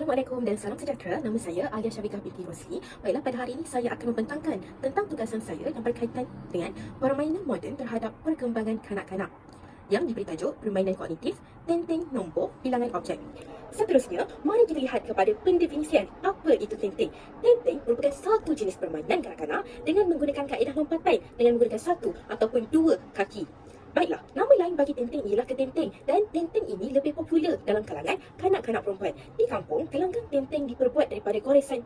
Assalamualaikum dan salam sejahtera. Nama saya Alia Syafiqah binti Rosli. Baiklah, pada hari ini saya akan membentangkan tentang tugasan saya yang berkaitan dengan permainan moden terhadap perkembangan kanak-kanak yang diberi tajuk permainan kognitif, tenteng, nombor, bilangan objek. Seterusnya, mari kita lihat kepada pendefinisian apa itu tenteng. Tenteng merupakan satu jenis permainan kanak-kanak dengan menggunakan kaedah lompatan dengan menggunakan satu ataupun dua kaki. Baiklah, nama lain bagi tenteng ialah ketenteng dan tenteng ini lebih popular dalam kalangan kanak-kanak perempuan. Di kampung, gelanggang tenteng diperbuat daripada garisan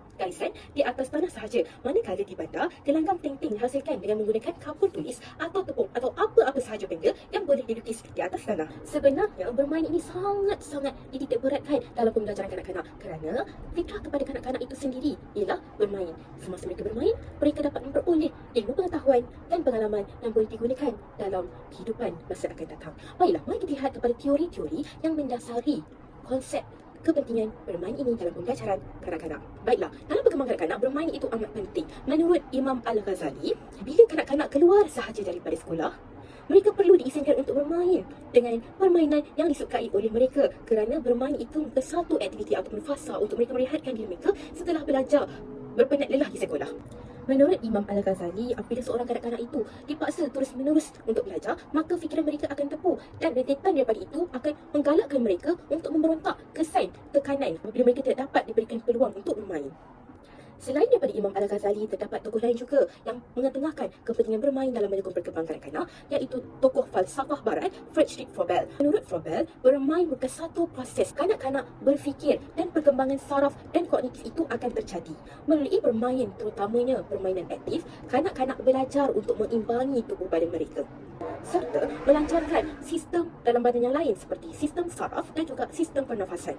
di atas tanah sahaja. Manakala di bandar, gelanggang tenteng dihasilkan dengan menggunakan kapur tulis atau tepung atau apa-apa sahaja benda yang boleh dilukis di atas tanah. Sebenarnya, bermain ini sangat-sangat dititik beratkan dalam pembelajaran kanak-kanak kerana fitrah kepada kanak-kanak itu sendiri ialah bermain. Semasa mereka bermain, mereka dapat memperoleh ilmu pengetahuan dan pengalaman yang boleh digunakan dalam kehidupan masa akan datang. Baiklah, mari kita lihat kepada teori-teori yang mendasari konsep kepentingan bermain ini dalam pembelajaran kanak-kanak. Baiklah, dalam perkembangan kanak-kanak, bermain itu amat penting. Menurut Imam Al-Ghazali, bila kanak-kanak keluar sahaja daripada sekolah, mereka perlu diizinkan untuk bermain dengan permainan yang disukai oleh mereka kerana bermain itu satu aktiviti ataupun fasa untuk mereka merehatkan diri mereka setelah belajar berpenat lelah di sekolah. Menurut Imam Al-Ghazali, apabila seorang kanak-kanak itu dipaksa terus-menerus untuk belajar, maka fikiran mereka akan terpu dan rentetan daripada itu akan menggalakkan mereka untuk memberontak kesan tekanan apabila mereka tidak dapat diberikan peluang untuk bermain. Selain daripada Imam Al-Ghazali, terdapat tokoh lain juga yang mengetengahkan kepentingan bermain dalam menyokong perkembangan kanak-kanak, iaitu tokoh falsafah barat Friedrich Froebel. Menurut Froebel, bermain bukan satu proses. Kanak-kanak berfikir dan perkembangan saraf dan kognitif itu akan terjadi. Melalui bermain, terutamanya permainan aktif, kanak-kanak belajar untuk mengimbangi tubuh badan mereka serta melancarkan sistem dalam badan yang lain seperti sistem saraf dan juga sistem pernafasan.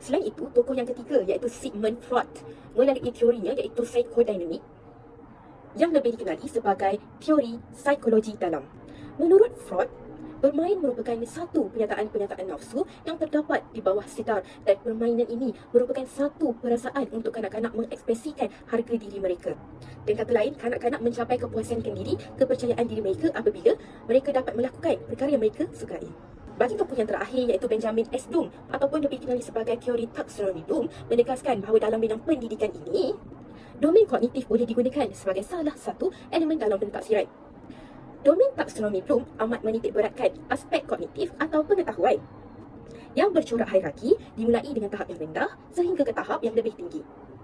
Selain itu, tokoh yang ketiga iaitu Sigmund Freud melalui teorinya iaitu psikodinamik yang lebih dikenali sebagai teori psikologi dalam. Menurut Freud, bermain merupakan satu penyataan nafsu yang terdapat di bawah sedar dan permainan ini merupakan satu perasaan untuk kanak-kanak mengekspresikan harga diri mereka. Dengan kata lain, kanak-kanak mencapai kepuasan diri, kepercayaan diri mereka apabila mereka dapat melakukan perkara yang mereka sukai. Bagi tokoh yang terakhir iaitu Benjamin S. Bloom ataupun lebih dikenali sebagai teori taksonomi Bloom menegaskan bahawa dalam bidang pendidikan ini, domain kognitif boleh digunakan sebagai salah satu elemen dalam pentaksiran. Domain taksonomi Bloom amat menitik beratkan aspek kognitif atau pengetahuan yang bercorak hierarki dimulai dengan tahap yang rendah sehingga ke tahap yang lebih tinggi.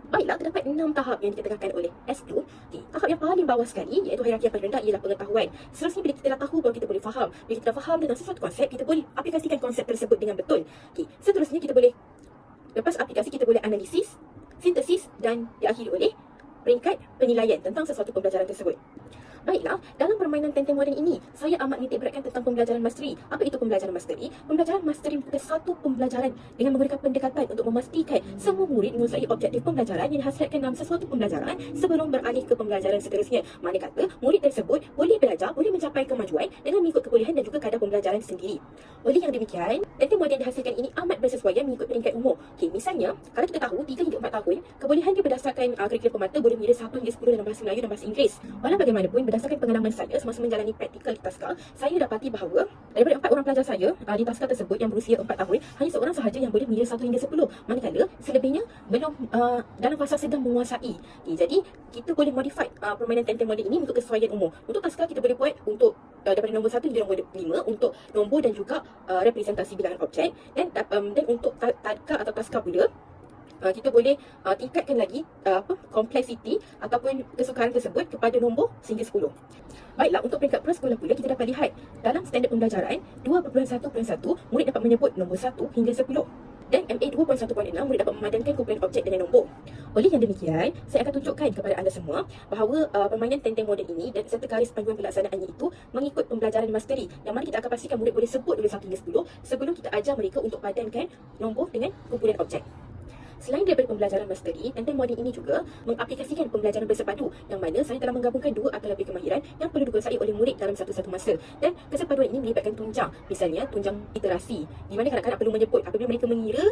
Baiklah, terdapat 6 tahap yang dikatakan oleh S. Bloom. Tahap yang paling bawah sekali iaitu hierarki yang paling rendah ialah pengetahuan. Seterusnya, bila kita dah tahu baru kita boleh faham. Bila kita dah faham tentang sesuatu konsep, kita boleh aplikasikan konsep tersebut dengan betul. Seterusnya, kita boleh, lepas aplikasi, kita boleh analisis, sintesis dan diakhiri oleh peringkat penilaian tentang sesuatu pembelajaran tersebut. Baiklah, dalam permainan tenteng moden ini, saya amat menitik beratkan tentang pembelajaran mastery. Apa itu pembelajaran mastery? Pembelajaran mastery merupakan satu pembelajaran dengan menggunakan pendekatan untuk memastikan semua murid menguasai objektif pembelajaran yang dihasilkan dalam sesuatu pembelajaran sebelum beralih ke pembelajaran seterusnya. Mana kata, murid tersebut boleh belajar, boleh mencapai kemajuan dengan mengikut kebolehan dan juga kadar pembelajaran sendiri. Oleh yang demikian, tenteng moden yang dihasilkan ini amat bersesuaian mengikut peringkat umur. Misalnya, kalau kita tahu 3 hingga 4 tahun, kebolehan dia berdasarkan kurikulum pemata boleh mengira 1 hingga 10 dalam bahasa Melayu dan bahasa Inggeris. Walau bagaimanapun, berdasarkan pengalaman saya semasa menjalani praktikal di Taska, saya dapati bahawa daripada 4 orang pelajar saya di Taska tersebut yang berusia 4 tahun, hanya seorang sahaja yang boleh mengira 1 hingga 10. Manakala selebihnya belum dalam fasa sedang menguasai. Jadi, kita boleh modify permainan tenteng moden ini untuk kesesuaian umur. Untuk Taska, kita boleh buat untuk daripada nombor 1 hingga nombor 5 untuk nombor dan juga representasi bilangan objek, dan untuk tadka atau Taska pula, kita boleh tingkatkan lagi kompleksiti ataupun kesukaran tersebut kepada nombor sehingga 10. Baiklah, untuk peringkat prasekolah pula, kita dapat lihat dalam standard pembelajaran 2.1.1, murid dapat menyebut nombor 1 hingga 10. Dan MA 2.1.6, murid dapat memadankan kumpulan objek dengan nombor. Oleh yang demikian, saya akan tunjukkan kepada anda semua bahawa permainan tenteng moden ini dan serta garis panduan pelaksanaannya itu mengikut pembelajaran mastery, yang mana kita akan pastikan murid boleh sebut dari 1 hingga 10 sebelum kita ajar mereka untuk padankan nombor dengan kumpulan objek. Selain daripada pembelajaran mastery, tenteng moden ini juga mengaplikasikan pembelajaran bersepadu, yang mana saya telah menggabungkan 2 atau lebih kemahiran yang perlu dikuasai oleh murid dalam satu-satu masa. Dan kesepaduan ini melibatkan tunjang. Misalnya, tunjang literasi, di mana kanak-kanak perlu menyebut apabila mereka mengira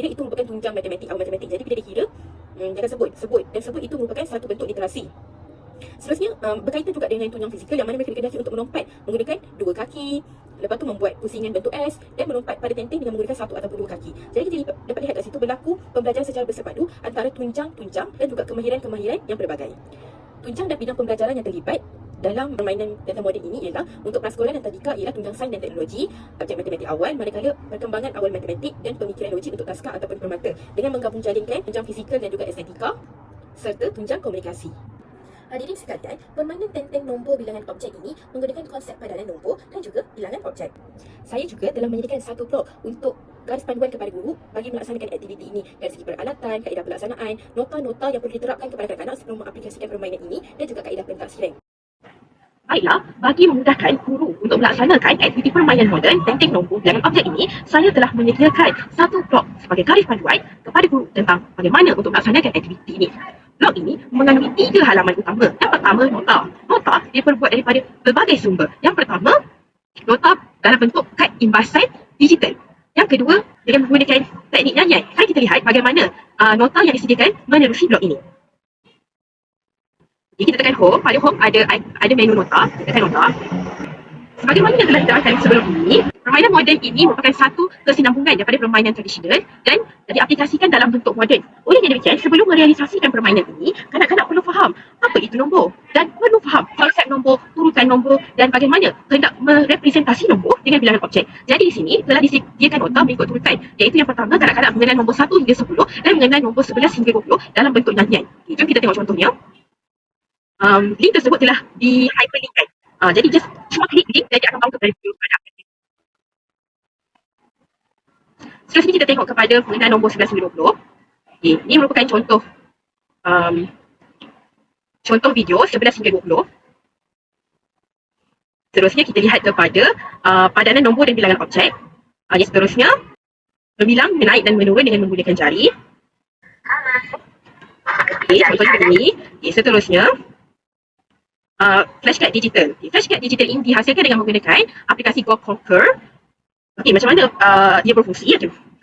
itu merupakan tunjang matematik atau matematik. Jadi bila dia kira, dia akan sebut itu merupakan satu bentuk literasi. Seterusnya, berkaitan juga dengan tunjang fizikal, yang mana mereka dikehendaki untuk melompat menggunakan 2 kaki, Lepas tu membuat pusingan bentuk S dan melompat pada tenteng dengan menggunakan satu ataupun dua kaki. Jadi kita dapat lihat kat situ berlaku pembelajaran secara bersepadu antara tunjang-tunjang dan juga kemahiran-kemahiran yang berbagai. Tunjang dan bidang pembelajaran yang terlibat dalam permainan tentang moden ini ialah untuk prasekolah dan tadika ialah tunjang sains dan teknologi, subjek matematik awal, manakala perkembangan awal matematik dan pemikiran logik untuk taska ataupun permata dengan menggabung jalinkan tunjang fizikal dan juga estetika serta tunjang komunikasi. Hadirin sekalian, permainan tenteng nombor bilangan objek ini menggunakan konsep padanan nombor dan juga bilangan objek. Saya juga telah menyediakan satu blog untuk garis panduan kepada guru bagi melaksanakan aktiviti ini dari segi peralatan, kaedah pelaksanaan, nota-nota yang perlu diterapkan kepada kanak-kanak sebelum mengaplikasikan permainan ini dan juga kaedah pentaksiran. Baiklah, bagi memudahkan guru untuk melaksanakan aktiviti permainan moden tenteng nombor bilangan objek ini, saya telah menyediakan satu blog sebagai garis panduan kepada guru tentang bagaimana untuk melaksanakan aktiviti ini. Blog ini mengandungi 3 halaman utama. Yang pertama, nota. Nota diperbuat daripada berbagai sumber. Yang pertama, nota dalam bentuk kad imbasan digital. Yang kedua, dengan menggunakan teknik nyanyian. Mari kita lihat bagaimana nota yang disediakan menerusi blog ini. Jadi kita tekan home, pada home ada menu nota, kita tekan nota. Sebagaimana yang telah diterangkan sebelum ini, permainan moden ini merupakan satu kesinambungan daripada permainan tradisional dan diaplikasikan dalam bentuk moden. Oleh yang demikian, sebelum merealisasikan permainan ini, kanak-kanak perlu faham apa itu nombor dan perlu faham konsep nombor, urutan nombor dan bagaimana hendak merepresentasi nombor dengan bilangan objek. Jadi di sini telah disediakan nota mengikut urutan, iaitu yang pertama kanak-kanak mengenal nombor 1 hingga 10 dan mengenal nombor 11 hingga 20 dalam bentuk nyanyian. Jom kita tengok contohnya. Link tersebut telah di hyperlinkkan. Jadi just cuma klik link dan dia akan bawa kepada video pada aktiviti. Seterusnya kita tengok kepada pengenalan nombor 11 hingga 20. Okay, ini merupakan contoh video 11 hingga 20. Seterusnya kita lihat kepada padanan nombor dan bilangan objek. Yang seterusnya membilang, menaik dan menurun dengan menggunakan jari. Okay, contohnya ini. Okay, seterusnya flashcard digital. Flashcard digital ini dihasilkan dengan menggunakan aplikasi Go Conquer. Okey, macam mana dia berfungsi?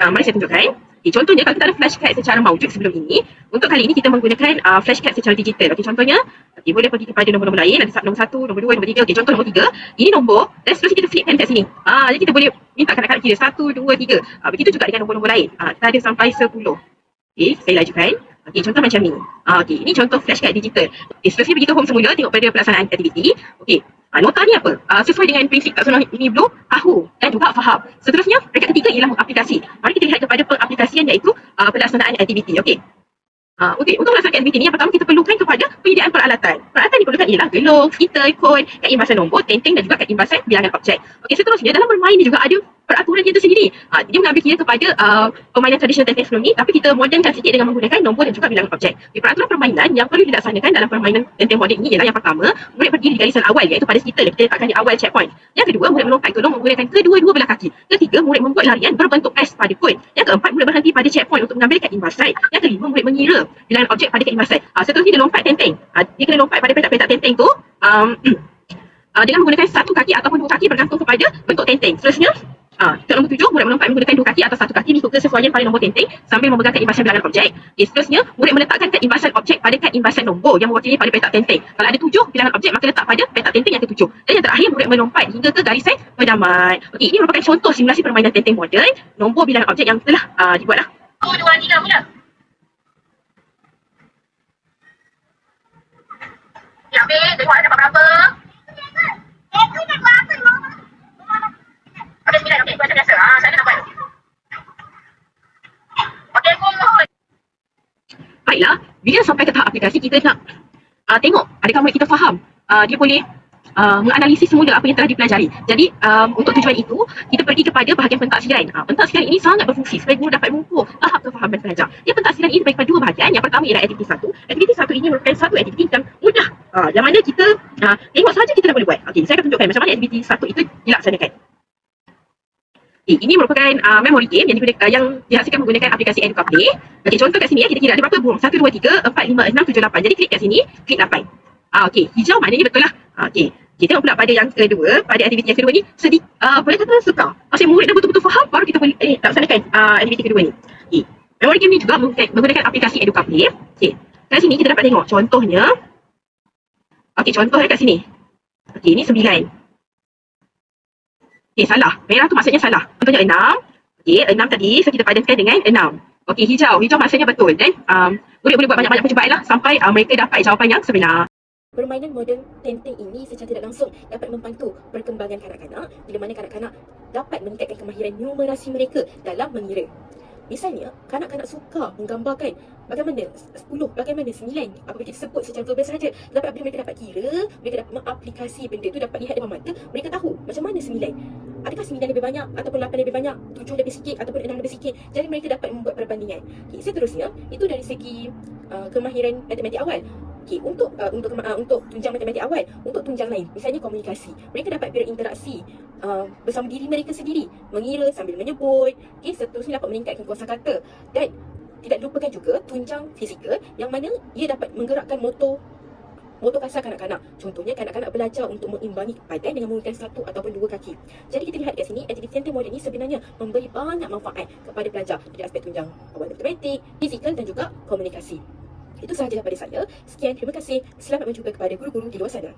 Mari saya tunjukkan. Contohnya kalau kita ada flashcard secara maujud sebelum ini, untuk kali ini kita menggunakan flashcard secara digital. Contohnya, boleh pergi kepada nombor-nombor lain, ada nombor 1, nombor 2, nombor 3. Contoh nombor 3, ini nombor dan seterusnya kita flipkan kat sini. Jadi kita boleh minta kanak-kanak kira 1, 2, 3. Begitu juga dengan nombor-nombor lain. Kita ada sampai 10. Saya lajukan. Contoh macam ni. Ini contoh flashcard digital. Seterusnya pergi ke home semula, tengok pada pelaksanaan aktiviti. Nota ni apa? Sesuai dengan prinsip taksonomi ini belum tahu dan juga faham. Seterusnya, peringkat ketiga ialah mengaplikasi. Mari kita lihat kepada pengaplikasian iaitu pelaksanaan aktiviti. Untuk melaksanakan aktiviti ini, yang pertama kita perlukan kepada penyediaan peralatan. Peralatan diperlukan ialah gelong, skiter, kon, kad imbasan nombor, tenteng dan juga kad imbasan bilangan objek. Seterusnya dalam bermain ini juga ada peraturan dia tersendiri. Dia mengambil kira kepada permainan tradisional tenteng sebelum ni, tapi kita modernkan sikit dengan menggunakan nombor dan juga bilangan objek. Peraturan permainan yang perlu dilaksanakan dalam permainan tenteng moden ini ialah yang pertama, murid berdiri di garisan awal iaitu pada skiter kita letakkan di awal checkpoint. Yang kedua, murid melompat gelong menggunakan kedua-dua belah kaki. Ketiga, murid membuat larian berbentuk S pada kon. Yang keempat, murid berhenti pada checkpoint untuk mengambil kad imbasan. Yang kelima, murid mengira bilangan objek pada kad imbasan. Seterusnya dia lompat tenteng. Dia kena lompat pada petak-petak tenteng tu dengan menggunakan satu kaki ataupun dua kaki bergantung kepada bentuk tenteng. Seterusnya, untuk nombor 7, murid melompat menggunakan dua kaki atau satu kaki mengikut kesesuaian pada nombor tenteng sambil memegang kad imbasan bilangan objek. Seterusnya, murid meletakkan kad imbasan objek pada kad imbasan nombor yang mewakili pada petak tenteng. Kalau ada 7 bilangan objek, maka letak pada petak tenteng yang ke-7. Dan yang terakhir, murid melompat hingga ke garisan pedaman. Ini merupakan contoh simulasi permainan tenteng moden, nombor bilangan objek yang telah dibuatlah. 1, 2, 3, mula. Ambil, tengok ada berapa. Okey, 9. Okey, macam biasa. Saya nak buat. Okey, mohon. Baiklah, bila sampai ke tahap aplikasi, kita nak tengok adakah murid kita faham. Dia boleh menganalisis semula apa yang telah dipelajari. Jadi, untuk tujuan itu, kita pergi kepada bahagian pentaksiran. Pentaksiran ini sangat berfungsi supaya guru dapat mengukur tahap kefahaman pelajar. Pentaksiran ini terbagi pada dua bahagian. Yang pertama ialah aktiviti 1. Aktiviti 1 ini merupakan satu aktiviti yang mudah. Yang mana kita tengok saja kita dah boleh buat. Okey, saya akan tunjukkan macam mana aktiviti 1 itu dilaksanakan. Ini merupakan memory game yang dihasilkan menggunakan aplikasi EducaPlay. Contoh kat sini kita kira ada berapa burung? 1, 2, 3, 4, 5, 6, 7, 8. Jadi klik kat sini, klik 8. Hijau maknanya betul lah. Kita tengok pula pada yang kedua, pada aktiviti yang kedua ni boleh kata suka. Maksudnya murid dah betul-betul faham, baru kita boleh laksanakan aktiviti kedua ni. Memory game ni juga menggunakan aplikasi EducaPlay. Kat sini kita dapat tengok contohnya. Contoh kat sini. Ini 9. Salah. Merah tu maksudnya salah. Contohnya 6. Okey, 6 tadi, so kita padankan dengan 6. Okey, hijau. Hijau maksudnya betul. Dan boleh buat banyak-banyak percubaan lah sampai mereka dapat jawapan yang sebenar. Permainan moden Tenteng ini secara tidak langsung dapat membantu perkembangan kanak-kanak bila mana kanak-kanak dapat meningkatkan kemahiran numerasi mereka dalam mengira. Misalnya, kanak-kanak suka menggambarkan bagaimana 10, bagaimana 9, apabila kita sebut secara verbal sahaja. Tetapi apabila mereka dapat kira, mereka dapat mengaplikasi benda itu, dapat lihat depan mata, mereka tahu macam mana 9. Adakah 9 lebih banyak, ataupun 8 lebih banyak, 7 lebih sikit, ataupun 6 lebih sikit. Jadi mereka dapat membuat perbandingan. Okay, seterusnya, itu dari segi kemahiran matematik awal. Okay, untuk tunjang matematik awal, untuk tunjang lain, misalnya komunikasi, mereka dapat berinteraksi bersama diri mereka sendiri, mengira sambil menyebut. Okay, seterusnya dapat meningkatkan kosakata. Dan tidak lupakan juga tunjang fizikal yang mana ia dapat menggerakkan motor kasar kanak-kanak. Contohnya, kanak-kanak belajar untuk mengimbangi badan dengan menggunakan satu ataupun dua kaki. Jadi kita lihat kat sini, aktiviti Tenteng moden ini sebenarnya memberi banyak manfaat kepada pelajar dari aspek tunjang awal matematik, fizikal dan juga komunikasi. Itu sahaja daripada saya. Sekian, terima kasih. Selamat berjumpa kepada guru-guru di luar sana.